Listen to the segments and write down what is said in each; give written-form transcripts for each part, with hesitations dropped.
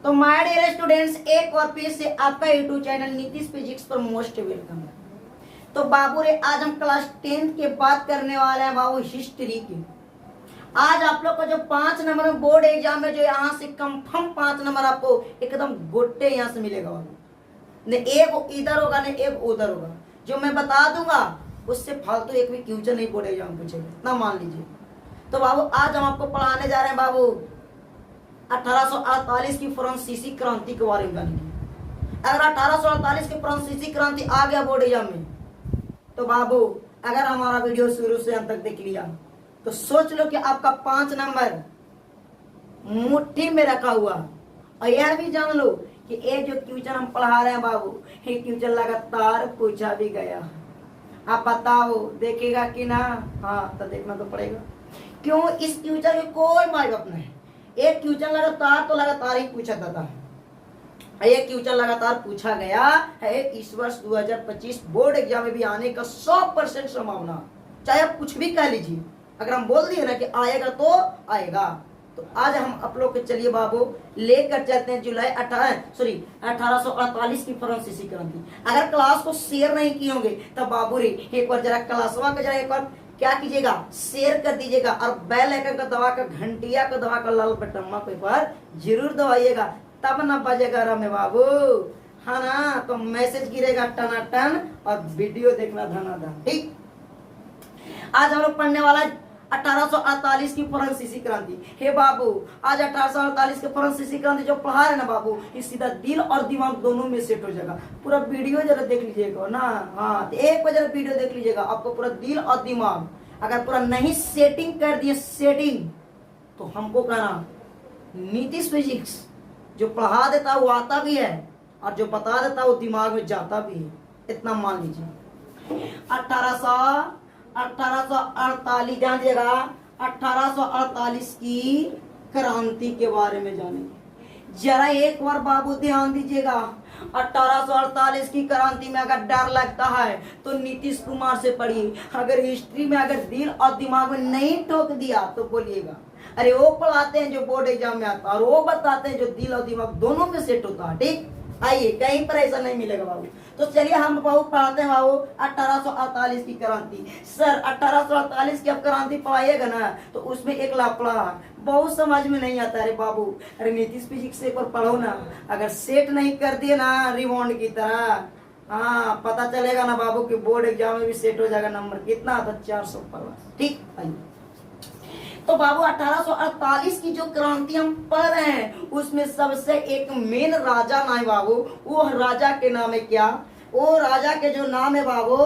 तो my dear students, एक और फिर से आपका यूट्यूब चैनल नीतीश फिजिक्स पर मोस्ट वेलकम है। तो बाबू रे, आज हम क्लास 10th के बात करने वाले हैं बाबू हिस्ट्री की। आज आप लोग को जो 5 नंबर में बोर्ड एग्जाम में जो यहाँ से कंफर्म 5 नंबर आपको एकदम गोटे यहाँ से मिलेगा बाबू। ने एक इधर होगा ने एक उधर होगा, जो मैं बता दूंगा उससे फालतू एक भी क्वेश्चन नहीं बोर्ड एग्जाम पूछेगा, इतना मान लीजिए। तो बाबू आज हम आपको पढ़ाने जा रहे हैं बाबू 1848 की फ्रांसीसी क्रांति के बारे में जानेंगे। अगर 1848 की फ्रांसीसी क्रांति आ गया बोर्ड एग्जाम में तो बाबू अगर हमारा वीडियो शुरू से अंत तक देख लिया तो सोच लो कि आपका 5 नंबर मुट्ठी में रखा हुआ। और यह भी जान लो कि ये जो क्वेश्चन हम पढ़ा रहे हैं बाबू, ये क्वेश्चन लगातार पूछा भी गया। आप बताओ देखेगा कि ना? हाँ, तो देखना तो पड़ेगा। क्यों? इस क्वेश्चन में कोई माय बाप नहीं। एक क्वेश्चन लगातार ही पूछा जाता है। एक क्वेश्चन लगातार पूछा गया है। इस वर्ष 2025 बोर्ड एग्जाम में भी आने का 100% संभावना, चाहे आप कुछ भी कह लीजिए। अगर हम बोल दिए ना कि आएगा तो आएगा। तो आज हम आप लोग के चलिए बाबू लेकर चलते हैं जुलाई 1848 की फ्रांसीसी क्रांति। अगर क्लास को शेयर नहीं किए होंगे तब बाबू रे एक बार जरा क्लासवा का जरा एक बार क्या कीजिएगा, शेयर कर दीजिएगा और बेल आइकन का दबा कर, घंटिया को दबा कर, लाल बटन को एक बार जरूर दबाइएगा, तब ना बजेगा में बाबू, है ना? तो मैसेज गिरेगा टनाटन और वीडियो देखना धनाधन। ठीक, आज हम लोग पढ़ने वाला 1848 की फ्रांसीसी क्रांति। हे बाबू, आज 1848 की फ्रांसीसी क्रांति जो पढ़ा रहे ना बाबू, ये सीधा दिल और दिमाग दोनों में सेट हो जाएगा। पूरा वीडियो जरा देख लीजिएगा ना। हाँ, तो एक बार जरा वीडियो देख लीजिएगा, आपको पूरा दिल और दिमाग अगर पूरा नहीं सेटिंग कर दिए सेटिंग, तो हमको कहना नीतीश फिजिक्स जो पढ़ा देता है वो आता भी है और जो बता देता है वो दिमाग में जाता भी है, इतना मान लीजिए। 1848 ध्यान दिएगा, 1848 की क्रांति के बारे में जानेंगे। जरा एक बार बाबू ध्यान दीजिएगा। 1848 की क्रांति में अगर डर लगता है तो नीतीश कुमार से पढ़िए। अगर हिस्ट्री में अगर दिल और दिमाग में नहीं ठोक दिया तो बोलिएगा अरे वो पढ़ाते हैं जो बोर्ड एग्जाम में आता है और वो बताते हैं जो दिल और दिमाग दोनों में सेट होता है। ठीक, आइए, कहीं पर ऐसा नहीं मिलेगा बाबू। तो चलिए हम बाबू पढ़ाते हैं बाबू 1848 की क्रांति। सर 1848 की अब क्रांति पढ़ाइएगा ना तो उसमें एक लापड़ा बहुत समझ में नहीं आता। अरे बाबू, अरे नीतीश फिजिक्स से एक बार पढ़ो ना। अगर सेट नहीं कर दिए ना रिबॉन्ड की तरह, हाँ, पता चलेगा ना बाबू कि बोर्ड एग्जाम में भी सेट हो जाएगा। नंबर कितना था? 450। ठीक, आइए। तो बाबू 1848 की जो क्रांति हम पढ़ रहे हैं उसमें सबसे एक मेन राजा नाम है बाबू। वो राजा के नाम है क्या? वो राजा के जो नाम है बाबू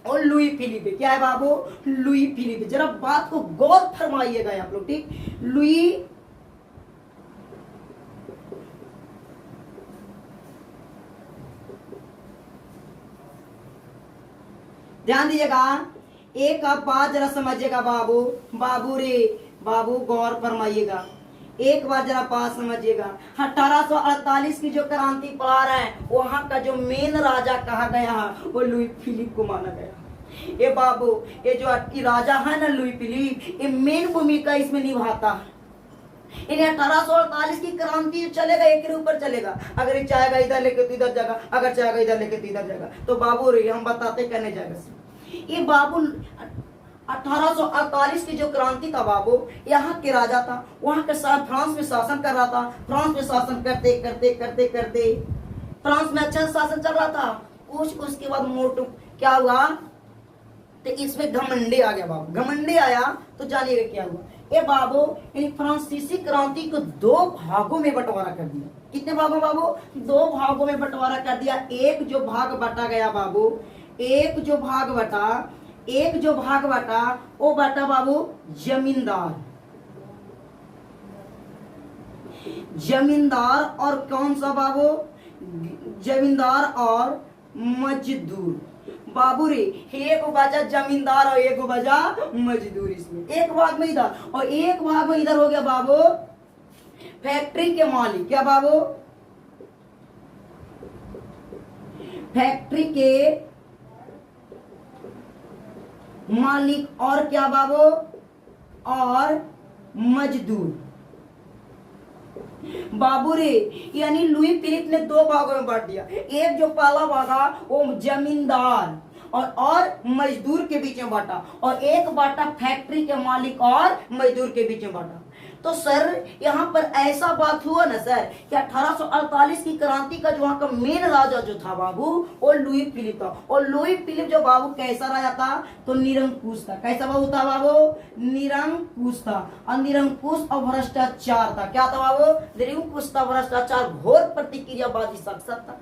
वो लुई फिलिप है। क्या है बाबू? Louis Philippe. जरा बात को गौर फरमाइएगा आप लोग। ठीक, लुई ध्यान दीजिएगा। एक आप बात जरा समझिएगा बाबू। बाबू रे बाबू गौर फरमाइएगा, एक बार जरा बात समझिएगा। 1848 की जो क्रांति पढ़ा रहे हैं वहां का जो मेन राजा कहा गया है वो लुई फिलिप को माना गया। ये बाबू, ये जो राजा है ना लुई फिलिप, ये मेन भूमिका इसमें निभाता है। इन्हें 1848 की क्रांति चलेगा एक के ऊपर चलेगा। अगर ये चाहेगा इधर लेके तो इधर जाएगा, अगर चाहेगा इधर लेके तो इधर जाएगा। तो बाबू रे हम बताते कहने जाएगा ये बाबू 1848 की जो क्रांति था बाबू, यहाँ के राजा था, वहां के साथ फ्रांस में शासन कर रहा था। फ्रांस में शासन करते करते करते करते फ्रांस में अच्छा शासन चल रहा था। कुछ उसके बाद मोटू क्या हुआ तो इसमें घमंडी आ गया बाबू। घमंडी आया तो जानिएगा क्या हुआ। ये बाबू इन फ्रांसीसी क्रांति को 2 भागों में बंटवारा कर दिया। कितने भागों बाबू? 2 भागों में बंटवारा कर दिया। एक जो भाग बटा गया बाबू, एक जो भाग बटा वो बटा बाबू जमींदार और कौन सा बाबू? जमींदार और मजदूर। बाबू रे एक बचा जमींदार और एक बचा मजदूर। इसमें एक भाग में इधर और एक भाग में इधर हो गया बाबू फैक्ट्री के मालिक। क्या बाबू? फैक्ट्री के मालिक और क्या बाबू? और मजदूर। बाबू रे, यानी लुई फिलिप ने दो भागों में बांट दिया। एक जो पहला भागा वो जमींदार और मजदूर के बीच में बांटा, और एक बांटा फैक्ट्री के मालिक और मजदूर के बीच में बांटा। तो सर यहाँ पर ऐसा बात हुआ ना सर कि 1848 की क्रांति का जो वहाँ का मेन राजा जो था बाबू, वो लुई फिलिप था। और लुई फिलिप जो बाबू कैसा राजा था, तो निरंकुश था। कैसा बाबू था बाबू? निरंकुश था, और निरंकुश और भ्रष्टाचार था। क्या था बाबू? निरंकुश था, भ्रष्टाचार, घोर प्रतिक्रियावादी शख्सियत था।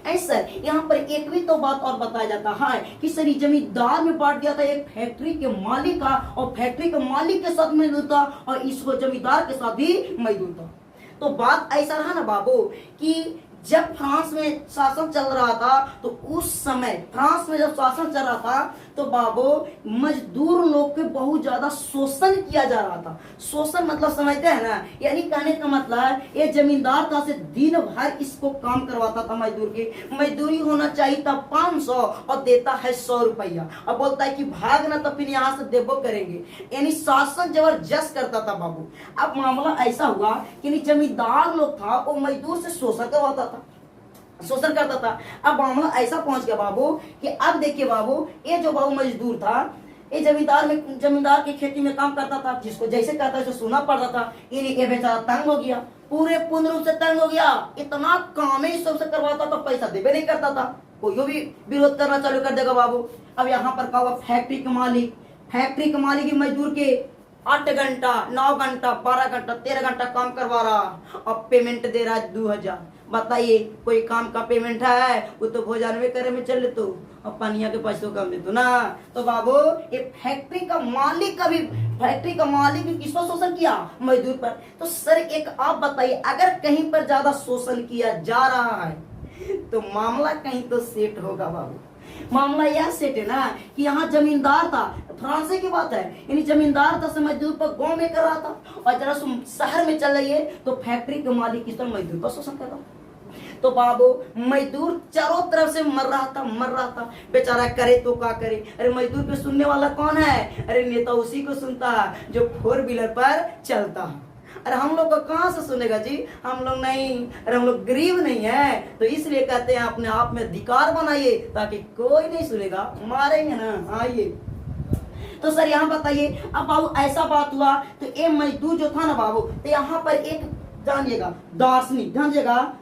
ऐसा यहाँ पर एक भी तो बात और बताया जाता है कि सर जमींदार में बांट दिया था, एक फैक्ट्री के मालिक का, और फैक्ट्री के मालिक के साथ मजदूर था, और इसको जमींदार के साथ भी मजदूर था। तो बात ऐसा रहा ना बाबू कि जब फ्रांस में शासन चल रहा था, तो उस समय फ्रांस में जब शासन चल रहा था, तो बाबू मजदूर लोग के बहुत ज्यादा शोषण किया जा रहा था। शोषण मतलब समझते हैं ना, यानी कहने का मतलब ये जमींदार था से दिन भर इसको काम करवाता था मजदूर की। मजदूरी होना चाहिए था 500 और देता है 100 रुपया, और बोलता है कि भागना तो फिर यहाँ से देबो करेंगे। यानी शासन जबरदस्त करता था बाबू। अब मामला ऐसा हुआ कि जमींदार लोग था वो मजदूर से शोषण करवाता था, शोषण करता था। अब मामला ऐसा पहुंच गया बाबू कि अब देखिए बाबू, ये जो बाबू मजदूर था, ये जमींदार की खेती में काम करता था, जिसको जैसे कहता है जो सुना पड़ता था। ये बेचारा तंग हो गया, पूरे पूर्ण रूप से तंग हो गया। इतना काम ही सबसे करवाता था, पैसा देवे नहीं करता था। कोई भी विरोध करना चालू कर देगा बाबू। अब यहाँ पर कहा फैक्ट्री के मालिक की मजदूर के 8 घंटा 9 घंटा 12 घंटा 13 घंटा काम करवा रहा, अब पेमेंट दे रहा है 2000। बताइए कोई काम का पेमेंट है? वो तो भोजन में करे में चल ले, तो अब पानिया के पैसों कम दे दो ना। तो बाबू ये फैक्ट्री का मालिक भी किसको शोषण किया? मजदूर पर। तो सर एक आप बताइए, अगर कहीं पर ज्यादा शोषण किया जा रहा है तो मामला कहीं तो सेट होगा बाबू। मामला यह सेट है ना कि यहाँ जमींदार था, फ्रांस की बात है, यानी जमींदार था मजदूर पर गांव में कर रहा था, और जरा शहर में चल रही है तो फैक्ट्री के मालिक किस तरह मजदूर पर शोषण कर रहा था। तो बाबू मजदूर चारों तरफ से मर रहा था बेचारा, करे तो क्या करे। अरे मजदूर को सुनने वाला कौन है? अरे नेता उसी को सुनता है जो 4 व्हीलर पर चलता है। अरे हम लोग को कहाँ से सुनेगा जी? हम लोग नहीं, अरे हम लोग गरीब नहीं है, तो इसलिए कहते हैं अपने आप में अधिकार बनाइए ताकि कोई नहीं सुनेगा, मारेंगे ना। आइए तो सर यहाँ बताइए, अब बाबू ऐसा बात हुआ तो ये मजदूर जो था ना बाबू, तो यहाँ पर एक जानिएगा दार्शनिक, जानिएगा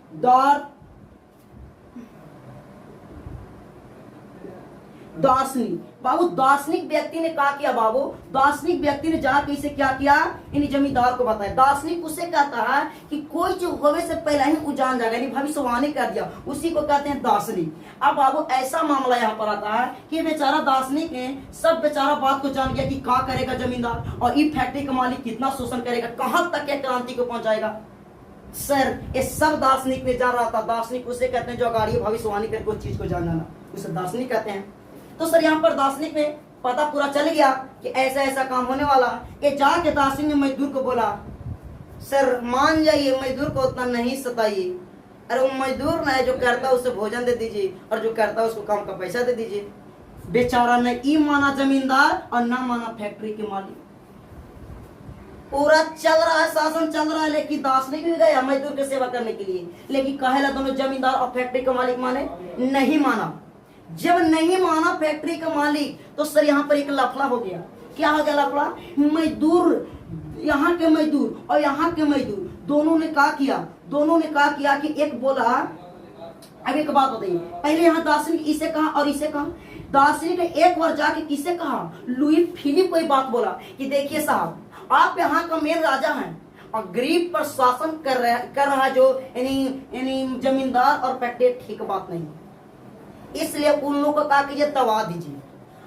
दार्शनिक बाबू, दार्शनिक व्यक्ति ने क्या किया बाबू? दार्शनिक व्यक्ति ने जाकर इसे क्या किया? इन जमींदार को बताया। दार्शनिक उसे कहता है कि कोई जो होने से पहले ही उजान जाएगा, यानी भविष्यवाणी कर दिया, उसी को कहते हैं दार्शनिक। अब बाबू ऐसा मामला यहाँ पर आता है कि बेचारा दार्शनिक ने सब बेचारा बात को जान गया कि क्या करेगा जमींदार, और ये फैक्ट्री का मालिक कितना शोषण करेगा, कहां तक के क्रांति को पहुंचाएगा। सर ये सब दार्शनिक ने जान रहा था। दार्शनिक उसे कहते हैं जो अगाड़ी भविष्यवाणी करके उस चीज को जान जाना, उसे दार्शनिक कहते हैं। तो सर यहाँ पर दार्शनिक में पता पूरा चल गया कि ऐसा ऐसा काम होने वाला। ये जाके दार्शनिक ने मजदूर को बोला, सर मान जाइए, मजदूर को उतना नहीं सताइए। अरे वो मजदूर ना है, जो करता है उसे भोजन दे दीजिए, और जो करता है उसको काम का पैसा दे दीजिए। बेचारा न ई माना जमींदार और न माना फैक्ट्री के मालिक। पूरा चल रहा है, शासन चल रहा है, लेकिन दार्शनिक भी गया मजदूर की सेवा करने के लिए, लेकिन कहेला दोनों जमींदार और फैक्ट्री का मालिक माने नहीं माना। जब नहीं माना फैक्ट्री का मालिक, तो सर यहाँ पर एक लफड़ा हो गया। क्या हो गया लफड़ा? मजदूर, यहाँ के मजदूर और यहाँ के मजदूर दोनों ने क्या किया कि एक बोला, अब एक बात बताइए, पहले यहाँ दार्शनिक इसे कहा और इसे कहा। दार्शनिक ने एक बार जाके किसे कहा? लुई फिलिप को बात बोला कि देखिए साहब, आप यहाँ का मेन राजा हैं और गरीब पर शासन कर रहा जो यानी जमींदार और फैक्ट्री, ठीक बात नहीं। इसलिए उन लोगों को कहा कीजिए दबा दीजिए,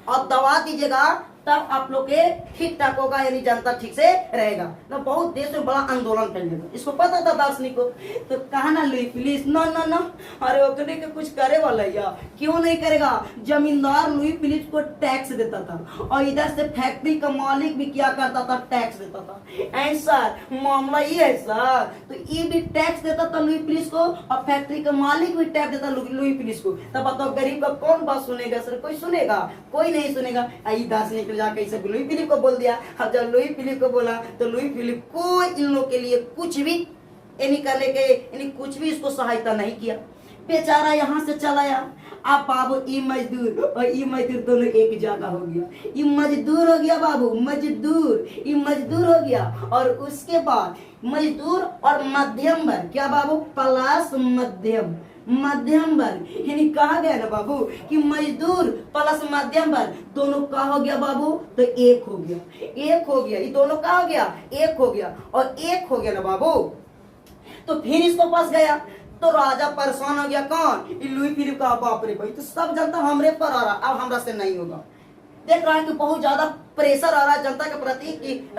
और दबा दीजिएगा तब आप लोग के ठीक ठाक होगा, यानी जनता ठीक से रहेगा ना। बहुत देश में बड़ा आंदोलन कर लेगा, इसको पता था दार्शनिक को। तो कहा ना लुई फिलिप, ना ना ना, अरे ओकरे के कुछ करे वाला या क्यों नहीं करेगा? जमींदार लुई फिलिप को टैक्स देता था, और इधर से फैक्ट्री का मालिक भी क्या करता था? टैक्स देता था। ऐसा मामला ये है सर, तो ये भी टैक्स देता था लुई फिलिप को, और फैक्ट्री का मालिक भी टैक्स देता लुई फिलिप को। तब बताओ गरीब का कौन बात सुनेगा सर? कोई सुनेगा? कोई नहीं सुनेगा। आई दार्शनिक जाके इसे लुई फिलिप को बोल दिया। अब जब लुई फिलिप को बोला तो लुई फिलिप को इन लोग के लिए कुछ भी इन्हीं करने के इन्हीं कुछ भी इसको सहायता नहीं किया। बेचारा यहाँ से चला आया। अब बाबू ई मजदूर और ई मजदूर दोनों एक जगह हो गया। ई मजदूर हो गया बाबू, मजदूर, ई मजदूर हो गया। और उसके बाद मजदूर और मध्यम वर्ग, क्या बाबू, प्लस मध्यम, मध्यम वर्ग, यानी कहा गया ना बाबू कि मजदूर प्लस मध्यम वर्ग दोनों का हो गया बाबू, तो एक हो गया, एक हो गया। ये दोनों का हो गया, एक हो गया। और एक हो गया ना बाबू, तो फिर इसको पास गया तो राजा परेशान हो गया। कौन? लुई फिलिप का। बाप रे भाई, तो सब जनता हमरे पर आ रहा, अब हमरा से नहीं होगा। देख रहा है कि बहुत ज्यादा प्रेशर आ रहा है जनता के प्रति कि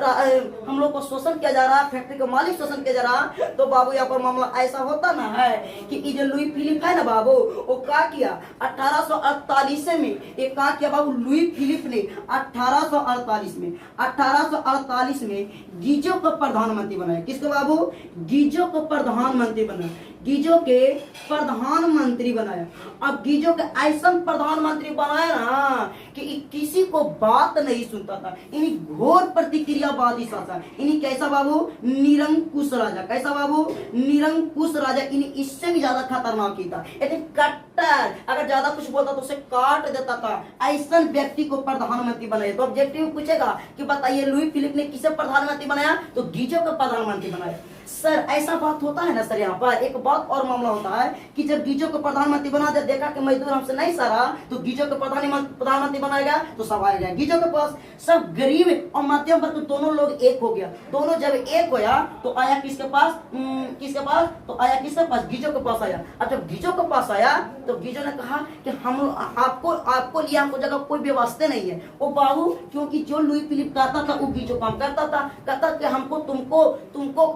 हम लोग को शोषण किया जा रहा है, फैक्ट्री का मालिक शोषण किया जा रहा है। तो बाबू यहाँ पर मामला ऐसा होता ना है कि ये जो लुई फिलिप है ना बाबू, वो क्या किया 1848 में, ये क्या किया बाबू, लुई फिलिप ने 1848 में गीजो को प्रधानमंत्री बनाया। किसको बाबू? गीजो को प्रधानमंत्री बनाया, गीजो के प्रधानमंत्री बनाया। अब गीजो के ऐसा प्रधानमंत्री बनाया ना कि किसी को बात नहीं सुनता था। इन्हीं घोर प्रतिक्रियावादी शासक, इन्हीं कैसा बाबू, निरंकुश राजा। कैसा बाबू? निरंकुश राजा। इन्हीं इससे भी ज्यादा खतरनाक ही था, कट्टर, अगर ज्यादा कुछ बोलता तो उसे काट देता था। ऐसा व्यक्ति को प्रधानमंत्री बनाया। तो ऑब्जेक्टिव पूछेगा कि बताइए लुई फिलिप ने किसे प्रधानमंत्री बनाया? तो गीजो को प्रधानमंत्री बनाया। सर ऐसा बात होता है ना सर, यहाँ पर एक बात और मामला होता है कि जब गीजो को प्रधानमंत्री बना दे, देखा कि मजदूर हमसे नहीं सरा, तो गीजो को प्रधानमंत्री बनाएगा तो सब आएगा गीजो के पास। सब गरीब और मध्यम वर्ग दोनों लोग एक हो गया। दोनों जब एक होया तो आया किसके पास? किसके पास? तो आया किसके पास? गीजो के पास आया। अब जब गीजो के पास आया तो गीजो ने कहा कि हम आपको लिए हमको जगह कोई व्यवस्था नहीं है। ओ बाबू, क्योंकि जो लुई फिलिप करता था वो गीजो काम करता था। कहता कि हमको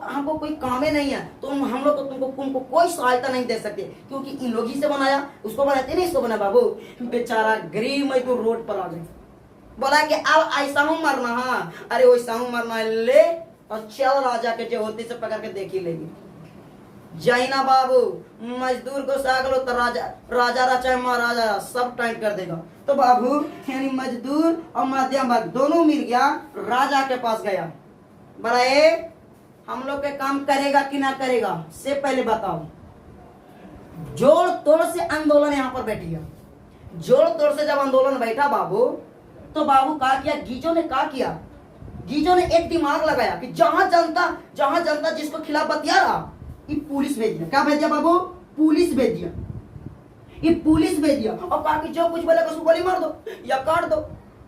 हमको कोई काम ही नहीं है, तुम हम लोग तुमको कोई सहायता नहीं दे सकते, क्योंकि इन लोग ही से बनाया, उसको बनाते नहीं, इसको बना। बाबू बेचारा गरीब मजदूर रोड पर आ गए, बोला कि अब ऐसा हूं मरना है। अरे वैसा हूं मरना है, ले और चल राजा के जो होती से पकड़ के देख ही लेगी। जाइना बाबू, मजदूर को सागलो तो राजा चाहे महाराजा सब टाइट कर देगा। तो बाबू यानी मजदूर और मध्यम वर्ग दोनों मिल गया, राजा के पास गया। बड़ा हम लोग के काम करेगा कि ना करेगा, से पहले बताओ। जोड़ तोड़ से आंदोलन यहाँ पर बैठ गया। जोड़ तोड़ से जब आंदोलन बैठा बाबू, तो बाबू क्या किया? गीजो ने क्या किया? गीजो ने एक दिमाग लगाया कि जहां जनता जिसको खिलाफ बतिया रहा, ये पुलिस भेज दिया। क्या भेज दिया बाबू? पुलिस भेज दिया। ये पुलिस भेज दिया और कहा कि जो कुछ बोलेगा उसको गोली मार दो या काट दो।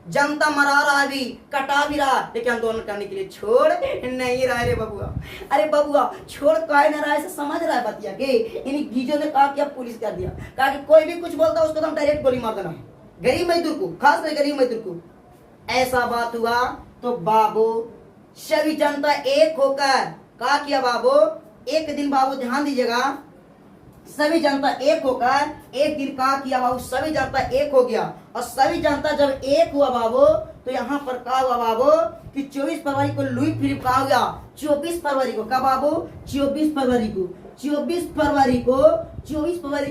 जनता मरा रहा भी, कटा भी रहा, लेकिन आंदोलन करने के लिए छोड़ नहीं रहा। रे बबुआ, अरे बबुआ छोड़ कह नहीं रहा है, समझ रहा है बतिया के। इन गीजो ने कहा कि अब पुलिस कर दिया, कहा कि कोई भी कुछ बोलता उसको तो डायरेक्ट गोली मार देना, गरीब मजदूर को, खास कर गरीब मजदूर को। ऐसा बात हुआ तो बाबू सभी जनता एक होकर क्या किया बाबू? एक दिन बाबू ध्यान दीजिएगा, सभी जनता एक होकर एक दिन क्या किया बाबू? सभी जनता एक हो गया। और सभी जनता जब एक हुआ बाबू, तो यहाँ पर क्या हुआ बाबू कि 24 फरवरी को लुई फिलिप का हो गया। 24 फरवरी को, क्या बाबू? 24 फरवरी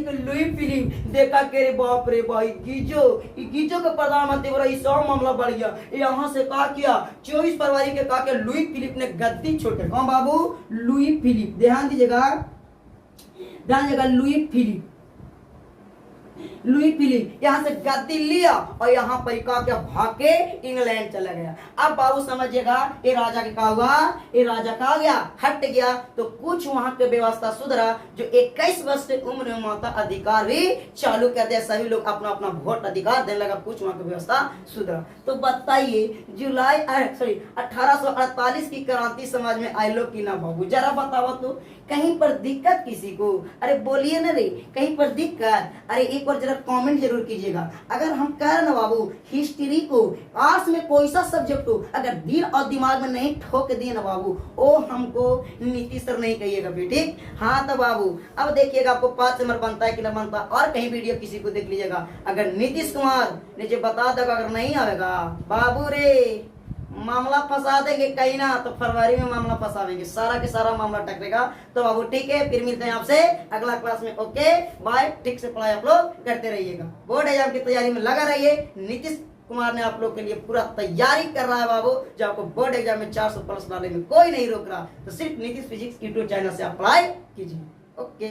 को लुई फिलिप देखा के रे बाप रे भाई, गीजो का प्रधानमंत्री बड़ा सब मामला बढ़ गया। यहाँ से क्या किया? 24 फरवरी के कहा लुई फिलिप ने गद्दी छोड़कर, कौन बाबू? लुई फिलिप, ध्यान दीजिएगा, लुई फिलिप यहाँ से गद्दी लिया और यहाँ पर क्या भाग के इंग्लैंड चला गया। अब बाबू समझिएगा, ये राजा के क्या हुआ? ये राजा का गया, हट गया। तो कुछ वहां के व्यवस्था सुधरा। जो 21 वर्ष की उम्र में माता अधिकार भी चालू कर दिया, सभी लोग अपना अपना वोट अधिकार देने लगा, कुछ वहां की व्यवस्था सुधरा। तो बताइए 1848 की क्रांति समाज में आई लोग की ना बाबू, जरा बताओ तो कहीं पर दिक्कत किसी को? अरे बोलिए ना रे, कहीं पर दिक्कत? अरे एक बार जरा कमेंट जरूर कीजिएगा। अगर हम कह रहे ना बाबू, हिस्ट्री को आर्ट्स में कोई सा सब्जेक्ट हो, अगर दिल और दिमाग में नहीं ठोक दिए ना बाबू, वो हमको नीतीश सर नहीं कहिएगा भी, ठीक? हाँ तो बाबू अब देखिएगा आपको 5 नंबर बनता है कि ना बनता, और कहीं वीडियो किसी को देख लीजिएगा। अगर नीतीश कुमार नीचे बता देगा, अगर नहीं आएगा बाबू रे मामला फंसा देंगे कहीं ना, तो फरवरी में मामला फंसावेंगे, सारा के सारा मामला टकरेगा। तो बाबू ठीक है, फिर मिलते हैं आपसे अगला क्लास में। ओके बाय, ठीक से पढ़ाई आप लोग करते रहिएगा, बोर्ड एग्जाम की तैयारी में लगा रहिए। नीतीश कुमार ने आप लोग के लिए पूरा तैयारी कर रहा है बाबू, जो आपको बोर्ड एग्जाम में 400 प्लस लाने में कोई नहीं रोक रहा। तो सिर्फ नीतीश फिजिक्स यूट्यूब चैनल से अप्लाई कीजिए। ओके।